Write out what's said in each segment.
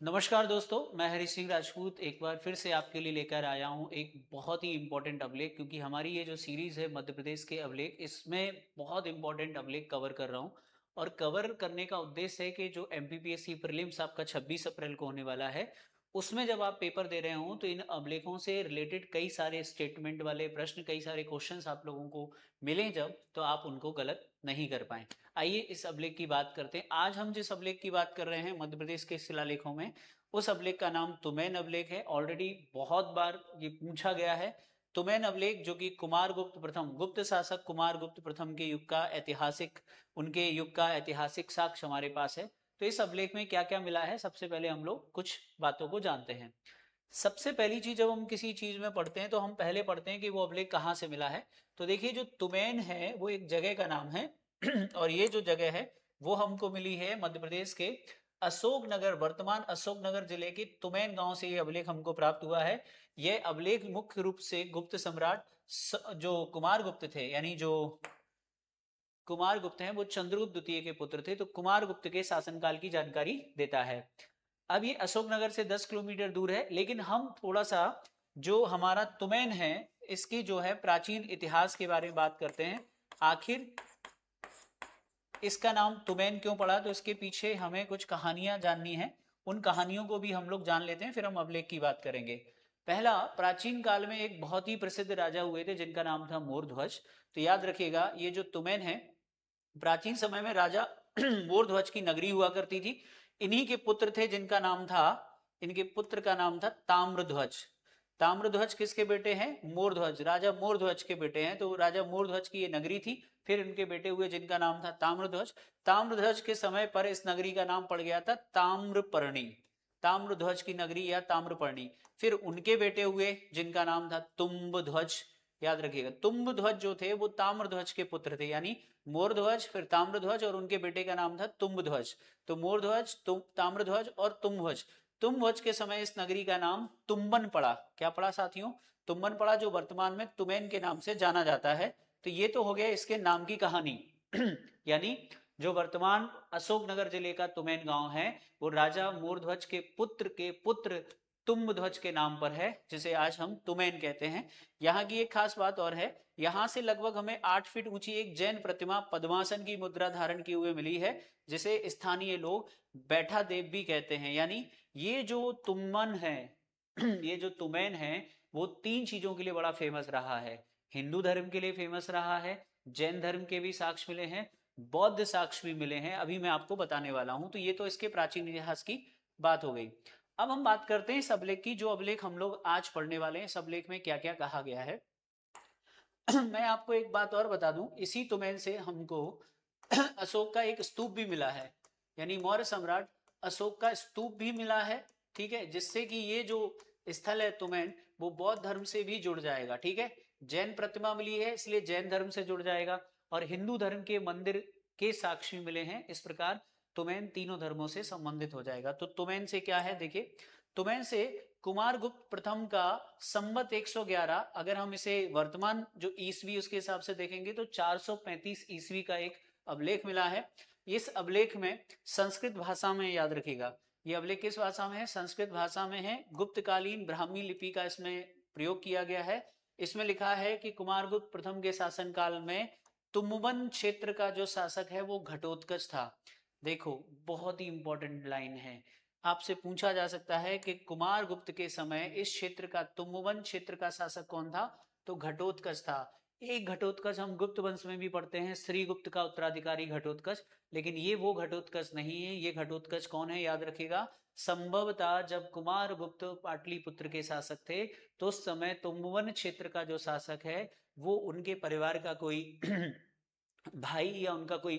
नमस्कार दोस्तों, मैं हरी सिंह राजपूत एक बार फिर से आपके लिए लेकर आया हूँ एक बहुत ही इम्पोर्टेंट अभिलेख। क्योंकि हमारी ये जो सीरीज़ है मध्य प्रदेश के अभिलेख, इसमें बहुत इम्पोर्टेंट अभिलेख कवर कर रहा हूँ। और कवर करने का उद्देश्य है कि जो एमपीपीएससी प्रीलिम्स आपका 26 अप्रैल को होने वाला है, उसमें जब आप पेपर दे रहे हो तो इन अभिलेखों से रिलेटेड कई सारे स्टेटमेंट वाले प्रश्न, कई सारे क्वेश्चंस आप लोगों को मिलें जब, तो आप उनको गलत नहीं कर पाएँ। आइए इस अभिलेख की बात करते हैं। आज हम जिस अभिलेख की बात कर रहे हैं मध्य प्रदेश के शिलालेखों में, उस अभिलेख का नाम तुमैन अभिलेख है। ऑलरेडी बहुत बार ये पूछा गया है। तुमैन अभिलेख जो कि कुमार गुप्त प्रथम, गुप्त शासक कुमार गुप्त प्रथम के युग का ऐतिहासिक, उनके युग का ऐतिहासिक साक्ष्य हमारे पास है। तो इस अभिलेख में क्या क्या मिला है, सबसे पहले हम लोग कुछ बातों को जानते हैं। सबसे पहली चीज, जब हम किसी चीज में पढ़ते हैं तो हम पहले पढ़ते हैं कि वो अभिलेख कहाँ से मिला है। तो देखिए, जो तुमैन है वो एक जगह का नाम है और ये जो जगह है वो हमको मिली है मध्य प्रदेश के अशोकनगर, वर्तमान अशोकनगर जिले के तुमैन गांव से ये अभिलेख हमको प्राप्त हुआ है। यह अभिलेख मुख्य रूप से गुप्त सम्राट जो कुमार गुप्त थे, यानी जो कुमार गुप्त हैं वो चंद्रगुप्त द्वितीय के पुत्र थे, तो कुमार गुप्त के शासनकाल की जानकारी देता है। अब ये अशोकनगर से 10 किलोमीटर दूर है, लेकिन हम थोड़ा सा जो हमारा तुमैन है इसकी जो है प्राचीन इतिहास के बारे में बात करते हैं। आखिर इसका नाम तुमैन क्यों पड़ा, तो इसके पीछे हमें कुछ कहानियां जाननी है। उन कहानियों को भी हम लोग जान लेते हैं, फिर हम अभिलेख की बात करेंगे। पहला, प्राचीन काल में एक बहुत ही प्रसिद्ध राजा हुए थे जिनका नाम था मोरध्वज। तो याद रखिएगा, ये जो तुमैन है, प्राचीन समय में राजा मोरध्वज की नगरी हुआ करती थी। इन्हीं के पुत्र थे जिनका नाम था, इनके पुत्र का नाम था ताम्रध्वज। ताम्रध्वज किसके बेटे हैं? मोरध्वज, राजा मोरध्वज के बेटे हैं। तो राजा मोरध्वज की ये नगरी थी, फिर इनके बेटे हुए जिनका नाम था ताम्रध्वज। ताम्रध्वज के समय पर इस नगरी का नाम पड़ गया था ताम्रपर्णी, ताम्रध्वज की नगरी या ताम्रपर्णी। फिर उनके बेटे हुए जिनका नाम था तुम्बध्वज। याद रखिएगा, तुम्बध्वज जो थे वो ताम्रध्वज के पुत्र थे, यानी मोरध्वज, फिर ताम्रध्वज, और उनके बेटे का नाम था तुम्बध्वज। तो मोरध्वज, ताम्रध्वज और तुम्बध्वज। तुम्बध्वज के समय इस नगरी का नाम तुम्बन पड़ा। क्या पड़ा साथियों? तुम्बन पड़ा, जो वर्तमान में तुमैन के नाम से जाना जाता है। तो ये तो हो गया इसके नाम की कहानी यानी जो वर्तमान अशोकनगर जिले का तुमैन गांव है वो राजा मोरध्वज के पुत्र तुम्बध्वज के नाम पर है, जिसे आज हम तुमैन कहते हैं। यहाँ की एक खास बात और है, यहाँ से लगभग हमें 8 फीट ऊंची एक जैन प्रतिमा पद्मासन की मुद्रा धारण किए हुए मिली है, जिसे स्थानीय लोग बैठा देव भी कहते हैं। यानी ये जो तुमन है ये जो तुमैन है वो 3 चीजों के लिए बड़ा फेमस रहा है। हिंदू धर्म के लिए फेमस रहा है, जैन धर्म के भी साक्ष्य मिले हैं, बौद्ध साक्ष्य भी मिले हैं, अभी मैं आपको बताने वाला हूं। तो ये तो इसके प्राचीन इतिहास की बात हो गई। अब हम बात करते हैं इस अभिलेख की। जो अभिलेख हम लोग आज पढ़ने वाले हैं, इस अभिलेख में क्या क्या कहा गया है मैं आपको एक बात और बता दूं, इसी तुमैन से हमको अशोक का एक स्तूप भी मिला है, यानी मौर्य सम्राट अशोक का स्तूप भी मिला है। ठीक है, जिससे कि ये जो स्थल है तुमैन, वो बौद्ध धर्म से भी जुड़ जाएगा। ठीक है, जैन प्रतिमा मिली है इसलिए जैन धर्म से जुड़ जाएगा, और हिंदू धर्म के मंदिर के साक्ष्य मिले हैं। इस प्रकार तुमैन तीनों धर्मों से संबंधित हो जाएगा। तो तुमैन से क्या है, देखिए, तुमैन से कुमारगुप्त प्रथम का संवत 111, अगर हम इसे वर्तमान जो ईसवी उसके हिसाब से देखेंगे तो 435 ईसवी का एक अभिलेख मिला है। इस अभिलेख में संस्कृत भाषा में, याद रखिएगा, ये अभिलेख किस भाषा में है? संस्कृत भाषा में है। गुप्तकालीन ब्राह्मी लिपि का इसमें प्रयोग किया गया है। इसमें लिखा है कि कुमारगुप्त प्रथम के शासनकाल में तुम्बन क्षेत्र का जो शासक है वो घटोत्कच था। देखो, बहुत ही इंपॉर्टेंट लाइन है। आपसे पूछा जा सकता है कि कुमार गुप्त के समय इस क्षेत्र का, तुम्बन क्षेत्र का शासक कौन था? तो घटोत्कच था। एक घटोत्कच हम गुप्त वंश में भी पढ़ते हैं, श्रीगुप्त का उत्तराधिकारी घटोत्कच, लेकिन ये वो घटोत्कच नहीं है। ये घटोत्कच कौन है, याद रखिएगा, संभवतः जब कुमार गुप्त पाटलिपुत्र के शासक थे तो उस समय तुम्बन क्षेत्र का जो शासक है वो उनके परिवार का कोई भाई या उनका कोई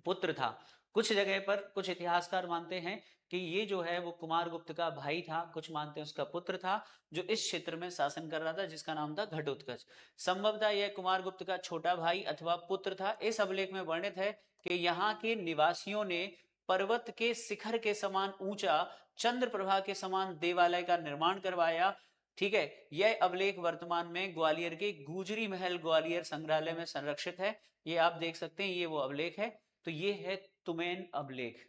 पुत्र था। कुछ जगह पर कुछ इतिहासकार मानते हैं कि ये जो है वो कुमारगुप्त का भाई था, कुछ मानते हैं उसका पुत्र था, जो इस क्षेत्र में शासन कर रहा था, जिसका नाम था घटोत्कच। संभवतः यह कुमारगुप्त का छोटा भाई अथवा पुत्र था। इस अभिलेख में वर्णित है कि यहाँ के निवासियों ने पर्वत के शिखर के समान ऊंचा, चंद्र प्रभा के समान देवालय का निर्माण करवाया। ठीक है, यह अभिलेख वर्तमान में ग्वालियर के गुजरी महल ग्वालियर संग्रहालय में संरक्षित है। ये आप देख सकते हैं, ये वो अभिलेख है। तो ये है तुमैन अभिलेख।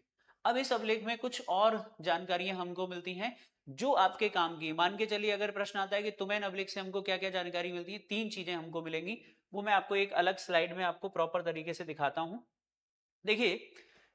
अब इस अभिलेख में कुछ और जानकारियां हमको मिलती हैं जो आपके काम की। मान के चलिए अगर प्रश्न आता है कि तुमैन अभिलेख से हमको क्या क्या जानकारी मिलती है, 3 चीजें हमको मिलेंगी, वो मैं आपको एक अलग स्लाइड में आपको प्रॉपर तरीके से दिखाता हूं। देखिए,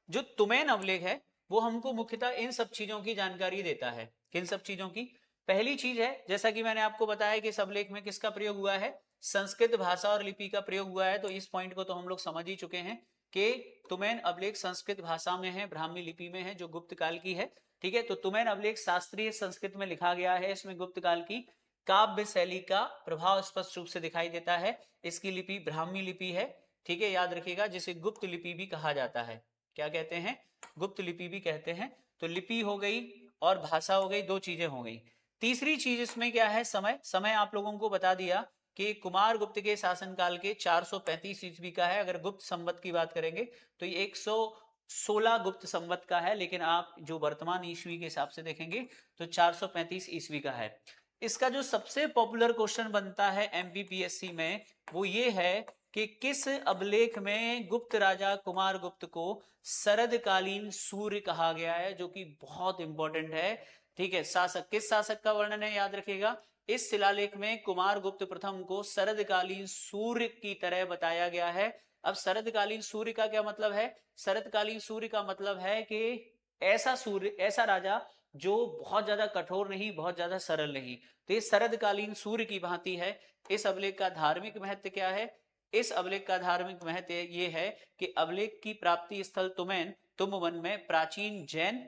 जो तुमैन अभिलेख है वो हमको मुख्यतः इन सब चीजों की जानकारी देता है। किन सब चीजों की? पहली चीज है, जैसा कि मैंने आपको बताया कि इस अभिलेख में किसका प्रयोग हुआ है, संस्कृत भाषा और लिपि का प्रयोग हुआ है। तो इस पॉइंट को तो हम लोग समझ ही चुके हैं कि तुमैन अभिलेख संस्कृत भाषा में है, ब्राह्मी लिपि में है, जो गुप्त काल की है। ठीक है, तो तुमैन अभिलेख शास्त्रीय संस्कृत में लिखा गया है। इसमें गुप्त काल की काव्य शैली का प्रभाव स्पष्ट रूप से दिखाई देता है। इसकी लिपि ब्राह्मी लिपि है। ठीक है, याद रखिएगा, जिसे गुप्त लिपि भी कहा जाता है। क्या कहते हैं? गुप्त लिपि भी कहते हैं। तो लिपि हो गई और भाषा हो गई, दो चीजें हो गई। तीसरी चीज इसमें क्या है? समय। समय आप लोगों को बता दिया कि कुमार गुप्त के शासनकाल के 435 ईस्वी का है। अगर गुप्त संवत की बात करेंगे तो ये 116 गुप्त संवत का है, लेकिन आप जो वर्तमान ईस्वी के हिसाब से देखेंगे तो 435 ईस्वी का है। इसका जो सबसे पॉपुलर क्वेश्चन बनता है एमपीपीएससी में वो ये है कि किस अभिलेख में गुप्त राजा कुमार गुप्त को शरदकालीन सूर्य कहा गया है, जो कि बहुत इंपॉर्टेंट है। ठीक है, शासक, किस शासक का वर्णन है, याद रखिएगा। इस शिलालेख में कुमार गुप्त प्रथम को शरदकालीन सूर्य की तरह बताया गया है। अब शरदकालीन सूर्य का क्या मतलब है? शरदकालीन सूर्य का मतलब है कि ऐसा सूर्य, ऐसा राजा जो बहुत ज्यादा कठोर नहीं, बहुत ज्यादा सरल नहीं। तो ये शरदकालीन सूर्य की भांति है। इस अभिलेख का धार्मिक महत्व क्या है? इस अभिलेख का धार्मिक महत्व ये है कि अभिलेख की प्राप्ति स्थल तुमैन, तुमवन में प्राचीन जैन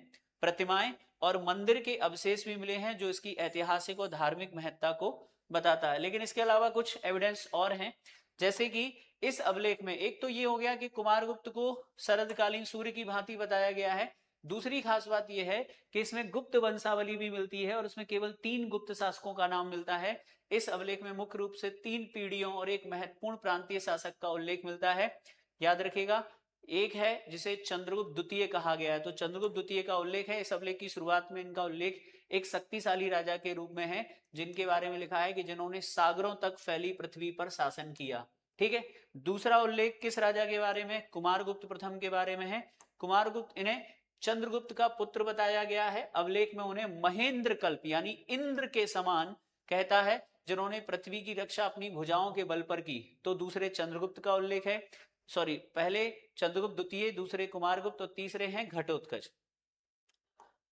प्रतिमाएं और मंदिर के अवशेष भी मिले हैं, जो इसकी ऐतिहासिक और धार्मिक महत्ता को बताता है। लेकिन इसके अलावा कुछ एविडेंस और हैं, जैसे कि इस अभिलेख में एक तो ये हो गया कि कुमारगुप्त को शरदकालीन सूर्य की भांति बताया गया है। दूसरी खास बात यह है कि इसमें गुप्त वंशावली भी मिलती है और उसमें केवल 3 गुप्त शासकों का नाम मिलता है। इस अभिलेख में मुख्य रूप से 3 पीढ़ियों और एक महत्वपूर्ण प्रांतीय शासक का उल्लेख मिलता है। याद रखिएगा, एक है जिसे चंद्रगुप्त द्वितीय कहा गया है। तो चंद्रगुप्त द्वितीय का उल्लेख है। इस अभिलेख की शुरुआत में इनका उल्लेख एक शक्तिशाली राजा के रूप में है, जिनके बारे में लिखा है कि जिन्होंने सागरों तक फैली पृथ्वी पर शासन किया। ठीक है, दूसरा उल्लेख किस राजा के बारे में? कुमारगुप्त प्रथम के बारे में है। कुमारगुप्त, इन्हें चंद्रगुप्त का पुत्र बताया गया है। अभिलेख में उन्हें महेंद्र कल्प यानी इंद्र के समान कहता है, जिन्होंने पृथ्वी की रक्षा अपनी भुजाओं के बल पर की। तो दूसरे चंद्रगुप्त का उल्लेख है, सॉरी, पहले चंद्रगुप्त द्वितीय, दूसरे कुमारगुप्त और तीसरे हैं घटोत्कच।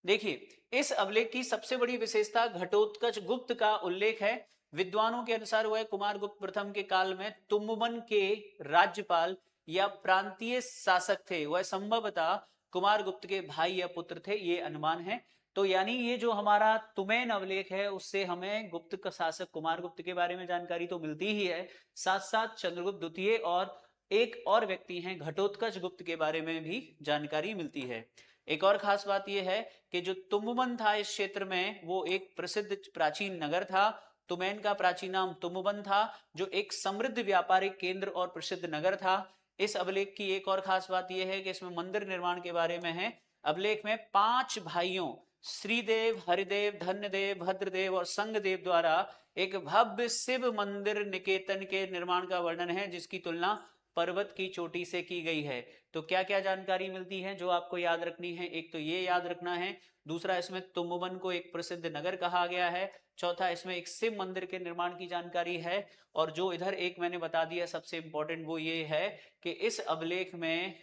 देखिए, इस अभिलेख की सबसे बड़ी विशेषता घटोत्कच गुप्त का उल्लेख है। विद्वानों के अनुसार वह कुमारगुप्त प्रथम के काल में तुम्बन के राज्यपाल या प्रांतीय शासक थे। वह संभवतः कुमारगुप्त के भाई या पुत्र थे, ये अनुमान है। तो यानी ये जो हमारा तुमैन अभिलेख है उससे हमें गुप्त का शासक कुमारगुप्त के बारे में जानकारी तो मिलती ही है, साथ साथ चंद्रगुप्त द्वितीय और एक और व्यक्ति हैं घटोत्कच गुप्त के बारे में भी जानकारी मिलती है। एक और खास बात यह है कि जो तुम्बन था इस क्षेत्र में, वो एक प्रसिद्ध प्राचीन नगर था। तुमैन का प्राचीन नाम तुम्बन था, जो एक समृद्ध व्यापारिक केंद्र और प्रसिद्ध नगर था। इस अभिलेख की एक और खास बात यह है कि इसमें मंदिर निर्माण के बारे में है। अभिलेख में 5 भाइयों श्रीदेव, हरिदेव, धन्यदेव, भद्रदेव और संगदेव द्वारा एक भव्य शिव मंदिर निकेतन के निर्माण का वर्णन है, जिसकी तुलना पर्वत की चोटी से की गई है। तो क्या क्या जानकारी मिलती है जो आपको याद रखनी है? एक तो ये याद रखना है, दूसरा इसमें तुम्बन को एक प्रसिद्ध नगर कहा गया है, चौथा इसमें एक शिव मंदिर के निर्माण की जानकारी है, और जो इधर एक मैंने बता दिया सबसे इंपॉर्टेंट वो ये है कि इस अभिलेख में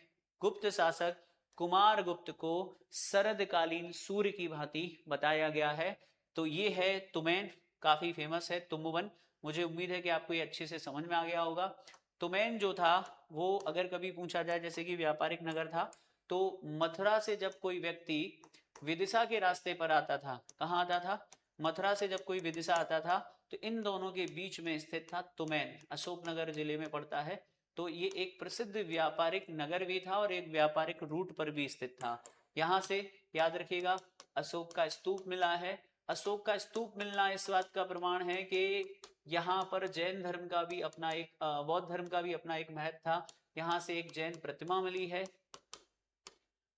गुप्त शासक कुमार गुप्त को शरदकालीन सूर्य की भांति बताया गया है। तो ये है तुमैन, काफी फेमस है तुम्बन। मुझे उम्मीद है कि आपको ये अच्छे से समझ में आ गया होगा। तुमैन जो था वो अगर कभी पूछा जाए, जैसे कि व्यापारिक नगर था, तो मथुरा से जब कोई व्यक्ति विदिशा के रास्ते पर आता था, कहाँ आता था? मथुरा से जब कोई विदिशा आता था तो इन दोनों के बीच में स्थित था तुमैन, अशोकनगर जिले में पड़ता है। तो ये एक प्रसिद्ध व्यापारिक नगर भी था और एक व्यापारिक रूट पर भी स्थित था। यहाँ से याद रखिएगा, अशोक का स्तूप मिला है। अशोक का स्तूप मिलना इस बात का प्रमाण है कि यहाँ पर जैन धर्म का भी अपना एक, बौद्ध धर्म का भी अपना एक महत्व था। यहाँ से एक जैन प्रतिमा मिली है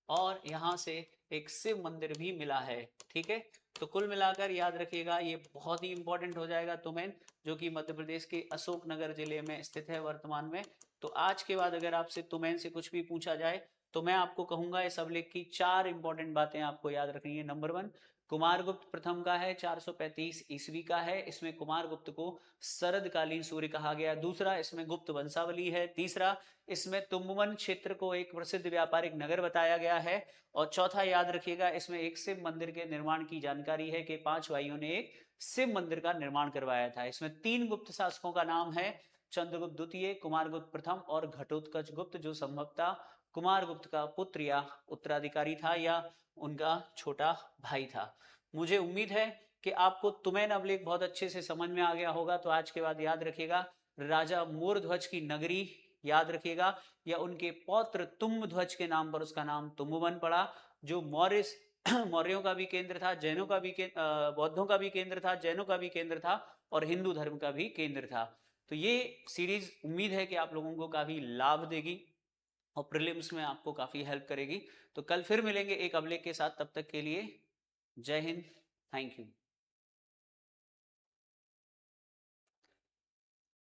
और यहाँ से एक शिव मंदिर भी मिला है। ठीक है, तो कुल मिलाकर याद रखिएगा ये बहुत ही इंपॉर्टेंट हो जाएगा तुमैन, जो कि मध्य प्रदेश के अशोकनगर जिले में स्थित है वर्तमान में। तो आज के बाद अगर आपसे तुमैन से कुछ भी पूछा जाए तो मैं आपको कहूंगा इस अभिलेख की 4 इंपॉर्टेंट बातें आपको याद रखनी है। नंबर 1, कुमारगुप्त प्रथम का है, 435 ईस्वी का है। इसमें कुमारगुप्त को शरदकालीन सूर्य कहा गया। दूसरा, इसमें गुप्त वंशावली है। तीसरा, इसमें तुम्बुवन क्षेत्र को एक प्रसिद्ध व्यापारिक नगर बताया गया है। और चौथा, याद रखिएगा, इसमें एक शिव मंदिर के निर्माण की जानकारी है कि 5 भाइयों ने एक शिव मंदिर का निर्माण करवाया था। इसमें 3 गुप्त शासकों का नाम है, चंद्रगुप्त द्वितीय, कुमारगुप्त प्रथम और घटोत्कच गुप्त, जो संभवतः कुमारगुप्त का पुत्र या उत्तराधिकारी था या उनका छोटा भाई था। मुझे उम्मीद है कि आपको तुमैन अभिलेख बहुत अच्छे से समझ में आ गया होगा। तो आज के बाद याद रखिएगा, राजा मोरध्वज की नगरी याद रखिएगा, या उनके पौत्र तुम्बध्वज के नाम पर उसका नाम तुम्बुवन पड़ा, जो मौर्य मौर्यों का भी केंद्र था, जैनों का भी बौद्धों का भी केंद्र था, जैनों का भी केंद्र था और हिंदू धर्म का भी केंद्र था। तो ये सीरीज उम्मीद है कि आप लोगों को काफी लाभ देगी और प्रीलिम्स में आपको काफी हेल्प करेगी। तो कल फिर मिलेंगे एक अभिलेख के साथ, तब तक के लिए जय हिंद, थैंक यू।